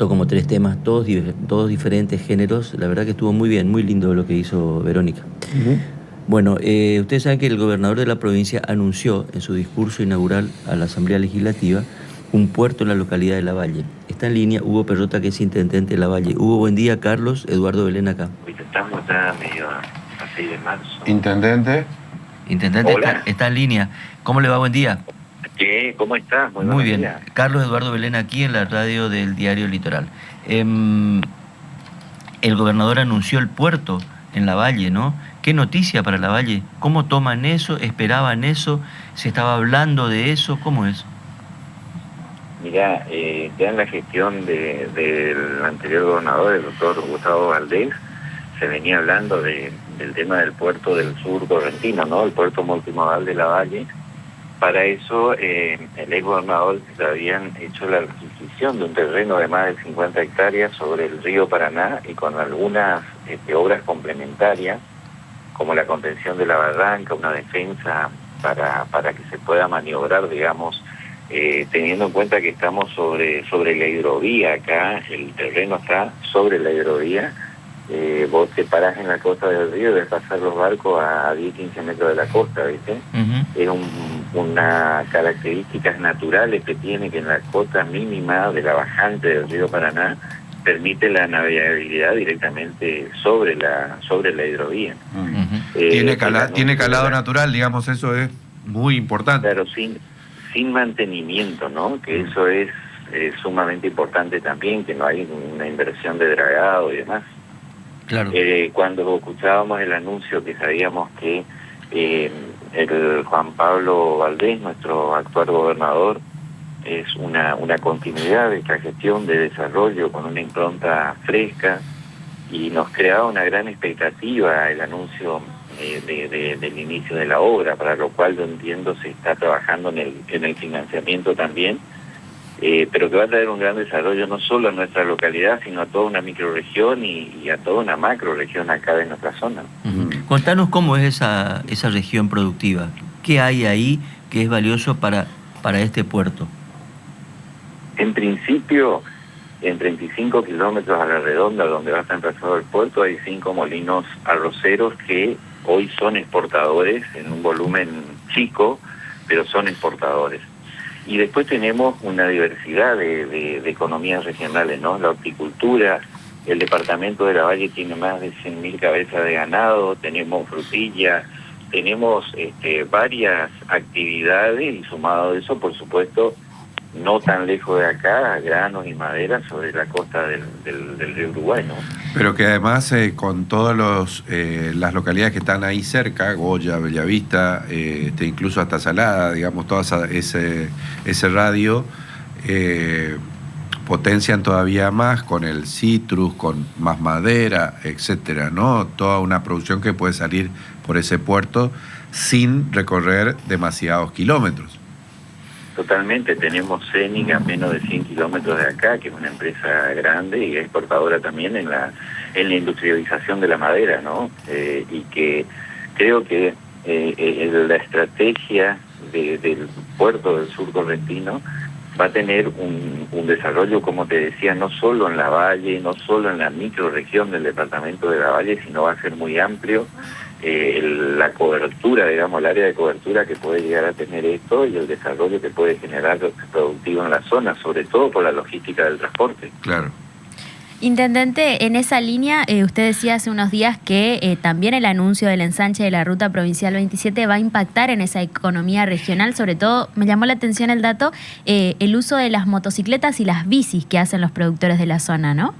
cantó como 3 temas, todos diferentes géneros. La verdad que estuvo muy bien, muy lindo lo que hizo Verónica. Bueno, ustedes saben que el gobernador de la provincia anunció en su discurso inaugural a la Asamblea Legislativa un puerto en la localidad de Lavalle. Está en línea Hugo Perrota, que es intendente de Lavalle. Hugo, buen día. Carlos Eduardo Belén acá. Estamos ya medio a 6 de marzo. Intendente. Intendente, está en línea. ¿Cómo le va? Buen día. ¿Qué? ¿Cómo estás? Muy bien. Días. Carlos Eduardo Belén aquí en la radio del diario Litoral. El gobernador anunció el puerto en Lavalle, ¿no? ¿Qué noticia para Lavalle? ¿Cómo toman eso? ¿Esperaban eso? ¿Se estaba hablando de eso? ¿Cómo es? Mirá, ya en la gestión del anterior gobernador, el doctor Gustavo Valdés, se venía hablando del tema del puerto del sur correntino, ¿no? El puerto multimodal de Lavalle. Para eso, el ex gobernador se habían hecho la adquisición de un terreno de más de 50 hectáreas sobre el río Paraná y con algunas obras complementarias, como la contención de la barranca, una defensa para que se pueda maniobrar, digamos, teniendo en cuenta que estamos sobre la hidrovía acá, el terreno está sobre la hidrovía. Vos te parás en la costa del río y ves pasar los barcos a 10-15 metros de la costa, ¿viste? Es una características naturales que tiene, que en la cota mínima de la bajante del río Paraná permite la navegabilidad directamente sobre la hidrovía. Tiene calado natural, digamos, eso es muy importante. Claro, sin mantenimiento, ¿no? Que eso es sumamente importante también, que no hay una inversión de dragado y demás. Claro. Cuando escuchábamos el anuncio que sabíamos que el Juan Pablo Valdés, nuestro actual gobernador, es una continuidad de esta gestión de desarrollo con una impronta fresca, y nos creaba una gran expectativa el anuncio del inicio de la obra, para lo cual yo entiendo se está trabajando en el financiamiento también, pero que va a traer un gran desarrollo no solo a nuestra localidad, sino a toda una microrregión y a toda una macrorregión acá de nuestra zona. Contanos cómo es esa región productiva. ¿Qué hay ahí que es valioso para este puerto? En principio, en 35 kilómetros a la redonda, donde va a estar emplazado el puerto, hay 5 molinos arroceros que hoy son exportadores en un volumen chico, pero son exportadores. Y después tenemos una diversidad de economías regionales, ¿no? La horticultura, el departamento de Lavalle tiene más de 100.000 cabezas de ganado, tenemos frutilla, tenemos varias actividades, y sumado a eso, por supuesto, no tan lejos de acá, granos y madera sobre la costa del río Uruguay, ¿no? Pero que además con todas las localidades que están ahí cerca, Goya, Bellavista, incluso hasta Salada, digamos, todo ese radio, potencian todavía más con el citrus, con más madera, etcétera, ¿no? Toda una producción que puede salir por ese puerto sin recorrer demasiados kilómetros. Totalmente, tenemos CENIC a menos de 100 kilómetros de acá, que es una empresa grande y exportadora también en la industrialización de la madera, ¿no? Y que creo que la estrategia del puerto del sur correntino va a tener un desarrollo, como te decía, no solo en Lavalle, no solo en la microrregión del departamento de Lavalle, sino va a ser muy amplio. La cobertura, digamos, el área de cobertura que puede llegar a tener esto y el desarrollo que puede generar productivo en la zona, sobre todo por la logística del transporte. Claro. Intendente, en esa línea, usted decía hace unos días que también el anuncio del ensanche de la Ruta Provincial 27 va a impactar en esa economía regional. Sobre todo, me llamó la atención el dato, el uso de las motocicletas y las bicis que hacen los productores de la zona, ¿no?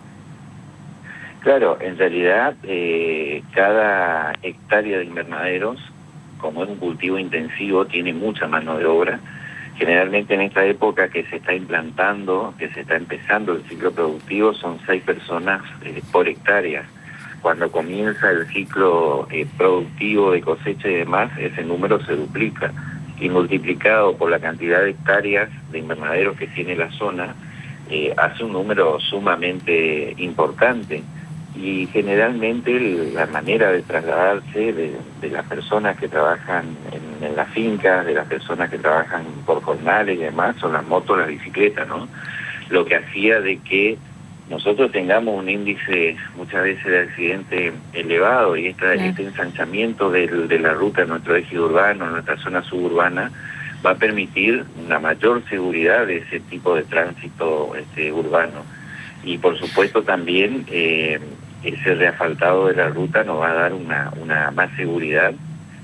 Claro, en realidad cada hectárea de invernaderos, como es un cultivo intensivo, tiene mucha mano de obra. Generalmente en esta época que se está implantando, que se está empezando el ciclo productivo, son 6 personas por hectárea. Cuando comienza el ciclo productivo de cosecha y demás, ese número se duplica. Y multiplicado por la cantidad de hectáreas de invernaderos que tiene la zona, hace un número sumamente importante. Y generalmente la manera de trasladarse de las personas que trabajan en las fincas, de las personas que trabajan por jornales y demás, son las motos, las bicicletas, ¿no? Lo que hacía de que nosotros tengamos un índice muchas veces de accidente elevado y este ensanchamiento de la ruta en nuestro eje urbano, en nuestra zona suburbana, va a permitir una mayor seguridad de ese tipo de tránsito urbano. Y por supuesto también ese reasfaltado de la ruta nos va a dar una más seguridad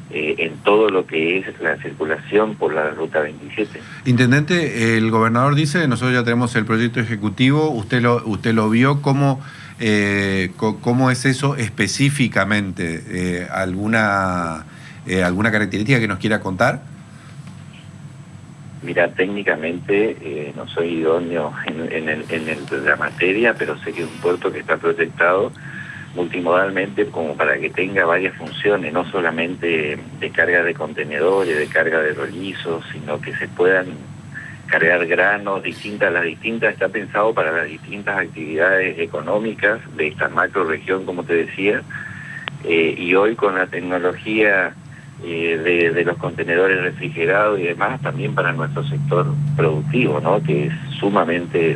en todo lo que es la circulación por la ruta 27. Intendente, el gobernador dice, nosotros ya tenemos el proyecto ejecutivo, usted lo vio, ¿cómo es eso específicamente? ¿Alguna característica que nos quiera contar? Mira, técnicamente no soy idóneo en la materia, pero sé que es un puerto que está proyectado multimodalmente como para que tenga varias funciones, no solamente de carga de contenedores, de carga de rollizos, sino que se puedan cargar granos está pensado para las distintas actividades económicas de esta macro región, como te decía, y hoy con la tecnología de los contenedores refrigerados y demás, también para nuestro sector productivo, ¿no? Que es sumamente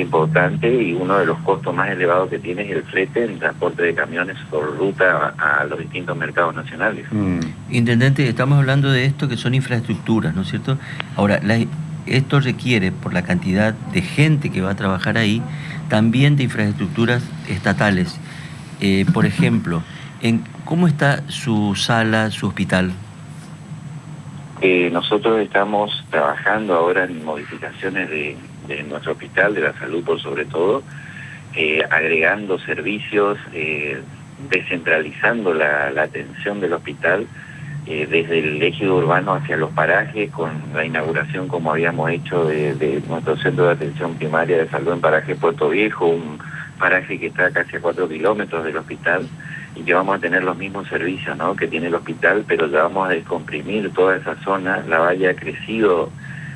importante, y uno de los costos más elevados que tiene es el flete en transporte de camiones por ruta a los distintos mercados nacionales. Intendente, estamos hablando de esto que son infraestructuras, ¿no es cierto? Ahora, esto requiere, por la cantidad de gente que va a trabajar ahí, también de infraestructuras estatales. Por ejemplo, ¿cómo está su sala, su hospital? Nosotros estamos trabajando ahora en modificaciones de nuestro hospital, de la salud por sobre todo, agregando servicios, descentralizando la atención del hospital desde el eje urbano hacia los parajes, con la inauguración, como habíamos hecho, de nuestro centro de atención primaria de salud en Paraje Puerto Viejo, un paraje que está casi a 4 kilómetros del hospital, y que vamos a tener los mismos servicios, ¿no?, que tiene el hospital, pero ya vamos a descomprimir toda esa zona. La Valle ha crecido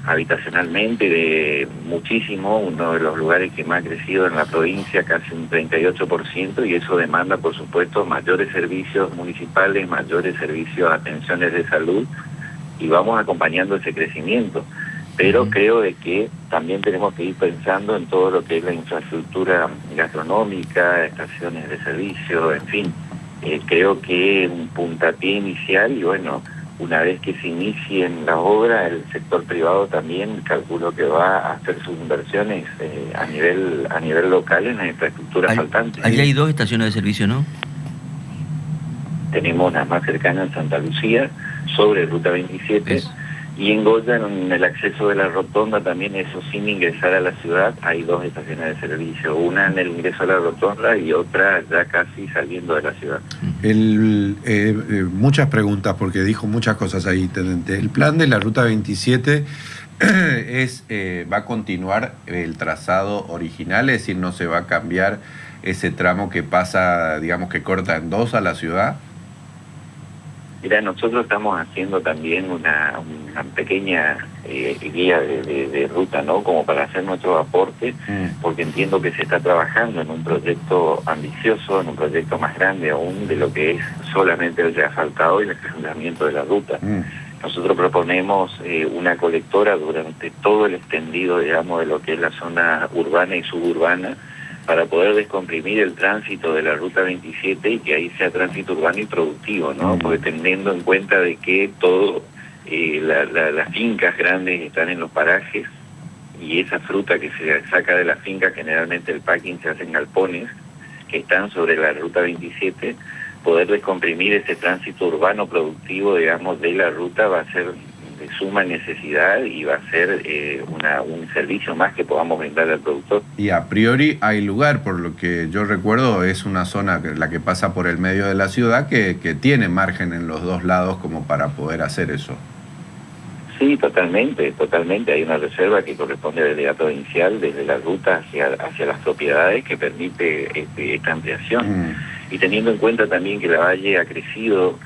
habitacionalmente muchísimo, uno de los lugares que más ha crecido en la provincia, casi un 38%, y eso demanda, por supuesto, mayores servicios municipales, mayores servicios, atenciones de salud, y vamos acompañando ese crecimiento. Pero creo de que también tenemos que ir pensando en todo lo que es la infraestructura gastronómica, estaciones de servicio, en fin. Creo que un puntapié inicial, y bueno, una vez que se inicien las obras, el sector privado también calculo que va a hacer sus inversiones a nivel local en la infraestructura faltante. Allí hay 2 estaciones de servicio, ¿no? Tenemos una más cercana en Santa Lucía, sobre Ruta 27, y en Goya, en el acceso de la rotonda también, eso sin ingresar a la ciudad, hay 2 estaciones de servicio, una en el ingreso a la rotonda y otra ya casi saliendo de la ciudad. Muchas preguntas, porque dijo muchas cosas ahí, intendente. El plan de la Ruta 27 va a continuar el trazado original, es decir, no se va a cambiar ese tramo que pasa, digamos, que corta en 2 a la ciudad. Mira, nosotros estamos haciendo también una pequeña guía de ruta, ¿no?, como para hacer nuestro aporte, porque entiendo que se está trabajando en un proyecto ambicioso, en un proyecto más grande aún de lo que es solamente el reasfaltado y el aseguramiento de la ruta. Nosotros proponemos una colectora durante todo el extendido, digamos, de lo que es la zona urbana y suburbana, para poder descomprimir el tránsito de la Ruta 27 y que ahí sea tránsito urbano y productivo, ¿no? Porque teniendo en cuenta de que todo, las fincas grandes están en los parajes, y esa fruta que se saca de las fincas, generalmente el packing se hace en galpones que están sobre la Ruta 27, poder descomprimir ese tránsito urbano productivo, digamos, de la ruta va a ser de suma necesidad, y va a ser un servicio más que podamos brindar al productor. Y a priori hay lugar, por lo que yo recuerdo, es una zona, la que pasa por el medio de la ciudad, que tiene margen en los 2 lados como para poder hacer eso. Sí, totalmente. Hay una reserva que corresponde al delegato provincial desde la ruta hacia las propiedades, que permite esta ampliación. Y teniendo en cuenta también que la Valle ha crecido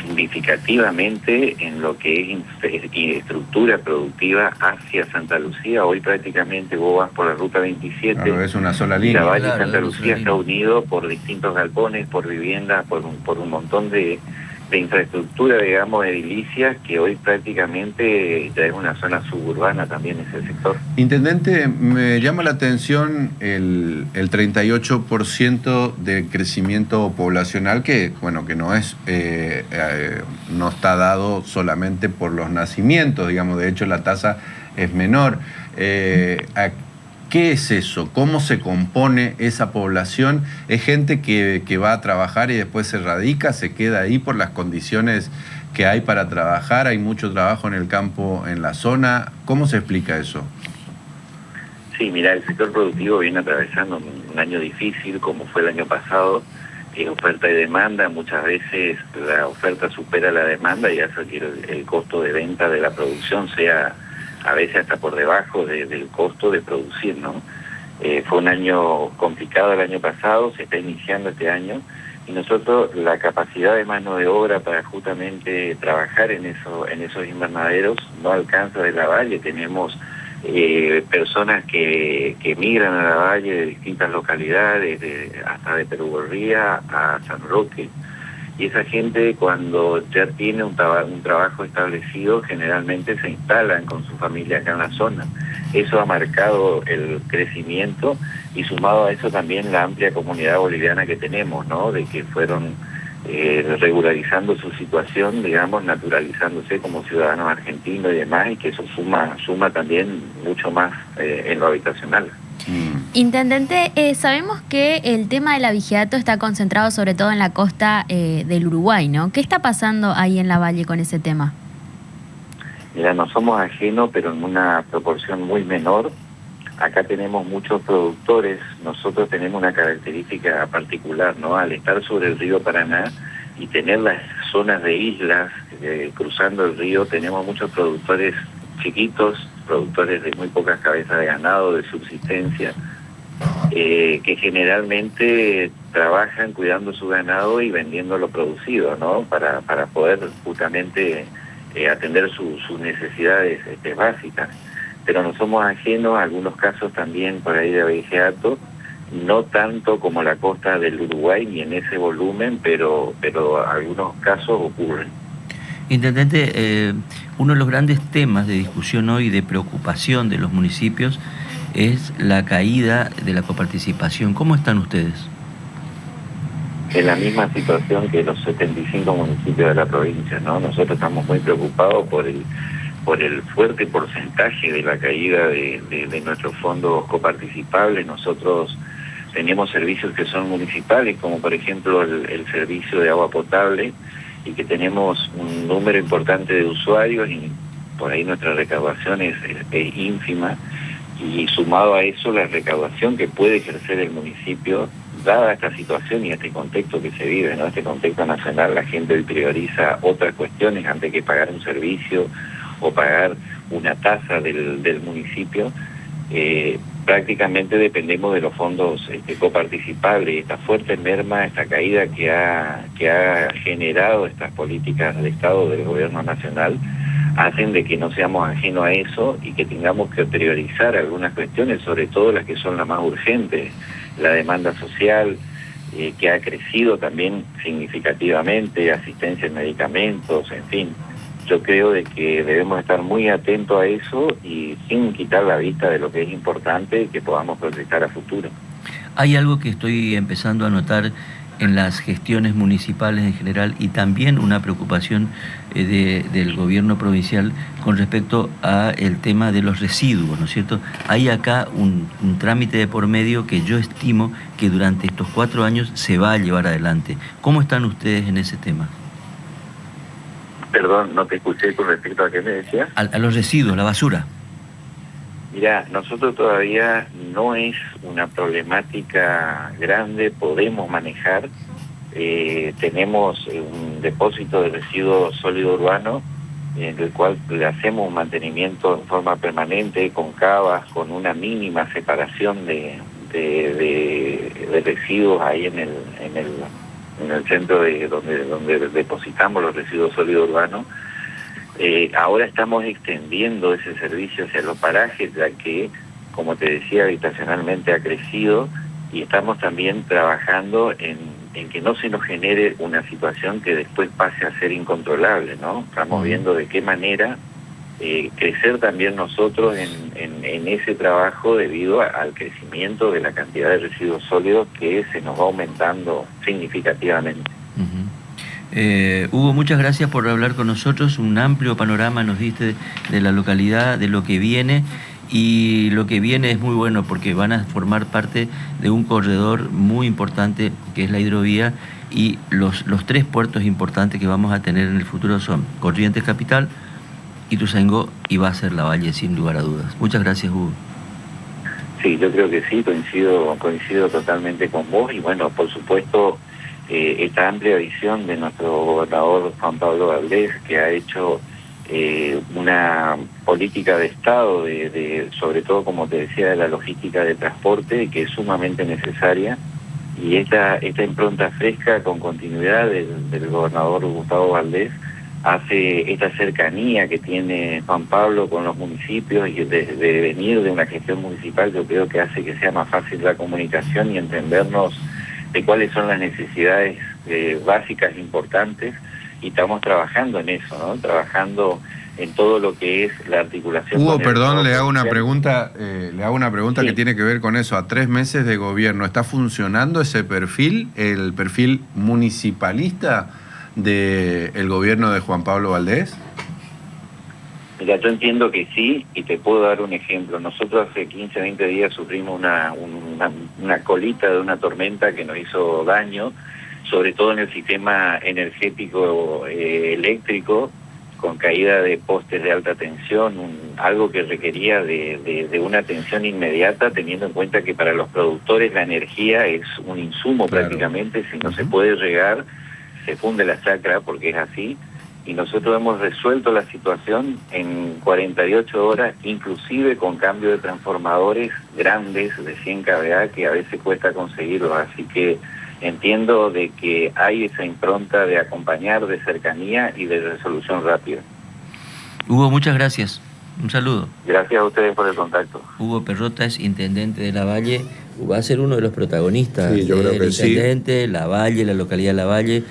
significativamente en lo que es estructura productiva hacia Santa Lucía. Hoy prácticamente vos vas por la Ruta 27. Claro, es una sola línea. La Valle Santa Lucía está unido por distintos galpones, por viviendas, por un montón de infraestructura, digamos, edilicia, que hoy prácticamente ya es una zona suburbana también ese sector. Intendente, me llama la atención el 38% de crecimiento poblacional que, bueno, que no es no está dado solamente por los nacimientos, digamos, de hecho la tasa es menor. ¿Qué es eso? ¿Cómo se compone esa población? ¿Es gente que va a trabajar y después se radica, se queda ahí por las condiciones que hay para trabajar? ¿Hay mucho trabajo en el campo, en la zona? ¿Cómo se explica eso? Sí, mira, el sector productivo viene atravesando un año difícil, como fue el año pasado. Oferta y demanda, muchas veces la oferta supera la demanda y hace que el costo de venta de la producción sea a veces hasta por debajo del costo de producir, ¿no? Fue un año complicado el año pasado, se está iniciando este año, y nosotros la capacidad de mano de obra para justamente trabajar en esos invernaderos no alcanza de la Valle. Tenemos personas que migran a la Valle de distintas localidades, hasta de Perugorría a San Roque. Y esa gente, cuando ya tiene un trabajo establecido, generalmente se instalan con su familia acá en la zona. Eso ha marcado el crecimiento, y sumado a eso también la amplia comunidad boliviana que tenemos, ¿no? De que fueron regularizando su situación, digamos, naturalizándose como ciudadanos argentinos y demás, y que eso suma también mucho más en lo habitacional. Intendente, sabemos que el tema del abigeato está concentrado sobre todo en la costa del Uruguay, ¿no? ¿Qué está pasando ahí en la Valle con ese tema? Mira, no somos ajenos, pero en una proporción muy menor. Acá tenemos muchos productores. Nosotros tenemos una característica particular, ¿no? Al estar sobre el río Paraná y tener las zonas de islas cruzando el río, tenemos muchos productores chiquitos, productores de muy pocas cabezas de ganado, de subsistencia, que generalmente trabajan cuidando su ganado y vendiendo lo producido, ¿no? Para poder justamente atender sus necesidades básicas. Pero no somos ajenos a algunos casos también por ahí de abigeato, no tanto como la costa del Uruguay ni en ese volumen, pero algunos casos ocurren. Intendente, uno de los grandes temas de discusión hoy, de preocupación de los municipios, es la caída de la coparticipación. ¿Cómo están ustedes? En la misma situación que los 75 municipios de la provincia, ¿no? Nosotros estamos muy preocupados por el fuerte porcentaje de la caída de nuestros fondos coparticipables. Nosotros tenemos servicios que son municipales, como por ejemplo el servicio de agua potable, y que tenemos un número importante de usuarios, y por ahí nuestra recaudación es ínfima, y sumado a eso la recaudación que puede ejercer el municipio, dada esta situación y este contexto que se vive, ¿no? Este contexto nacional, la gente prioriza otras cuestiones antes que pagar un servicio o pagar una tasa del municipio. Prácticamente dependemos de los fondos coparticipables, y esta fuerte merma, esta caída que ha generado estas políticas de Estado del gobierno nacional, hacen de que no seamos ajenos a eso y que tengamos que priorizar algunas cuestiones, sobre todo las que son las más urgentes, la demanda social, que ha crecido también significativamente, asistencia en medicamentos, en fin. Yo creo de que debemos estar muy atentos a eso y sin quitar la vista de lo que es importante que podamos proyectar a futuro. Hay algo que estoy empezando a notar en las gestiones municipales en general, y también una preocupación del gobierno provincial con respecto a el tema de los residuos, ¿no es cierto? Hay acá un trámite de por medio que yo estimo que durante estos 4 años se va a llevar adelante. ¿Cómo están ustedes en ese tema? Perdón, no te escuché con respecto a qué me decías. A los residuos, la basura. Mira, nosotros todavía no es una problemática grande, podemos manejar. Tenemos un depósito de residuos sólido urbano, en el cual le hacemos un mantenimiento en forma permanente, con cavas, con una mínima separación de residuos ahí en el centro donde depositamos los residuos sólidos urbanos. Ahora estamos extendiendo ese servicio hacia los parajes, ya que, como te decía, habitacionalmente ha crecido, y estamos también trabajando en en que no se nos genere una situación que después pase a ser incontrolable, ¿no? Estamos viendo de qué manera crecer también nosotros en ese trabajo debido al crecimiento de la cantidad de residuos sólidos que se nos va aumentando significativamente. Hugo, muchas gracias por hablar con nosotros. Un amplio panorama nos diste de la localidad, de lo que viene, y lo que viene es muy bueno porque van a formar parte de un corredor muy importante que es la hidrovía, y los tres puertos importantes que vamos a tener en el futuro son Corrientes Capital, Ituzaingó y va a ser La Valle, sin lugar a dudas. Muchas gracias, Hugo. Sí, yo creo que sí, coincido totalmente con vos, y bueno, por supuesto, esta amplia visión de nuestro gobernador Juan Pablo Valdés, que ha hecho una política de Estado, sobre todo, como te decía, de la logística de transporte, que es sumamente necesaria, y esta impronta fresca con continuidad del gobernador Gustavo Valdés hace esta cercanía que tiene Juan Pablo con los municipios, y de venir de una gestión municipal, yo creo que hace que sea más fácil la comunicación y entendernos de cuáles son las necesidades básicas importantes, y estamos trabajando en eso, ¿no? Trabajando en todo lo que es la articulación. Hugo, perdón, le hago una pregunta sí, que tiene que ver con eso. A 3 meses de gobierno, ¿está funcionando ese perfil, el perfil municipalista del gobierno de Juan Pablo Valdés? Mira, yo entiendo que sí, y te puedo dar un ejemplo. Nosotros hace 15, 20 días sufrimos una colita de una tormenta que nos hizo daño, sobre todo en el sistema energético eléctrico, con caída de postes de alta tensión, algo que requería de una atención inmediata, teniendo en cuenta que para los productores la energía es un insumo, claro, prácticamente. Si no se puede regar, se funde la chacra, porque es así, y nosotros hemos resuelto la situación en 48 horas, inclusive con cambio de transformadores grandes de 100 kVA, que a veces cuesta conseguirlo, así que entiendo de que hay esa impronta de acompañar, de cercanía y de resolución rápida. Hugo, muchas gracias. Un saludo. Gracias a ustedes por el contacto. Hugo Perrota es intendente de La Valle. Va a ser uno de los protagonistas. Sí, yo creo que el intendente, sí. La Valle, la localidad de La Valle.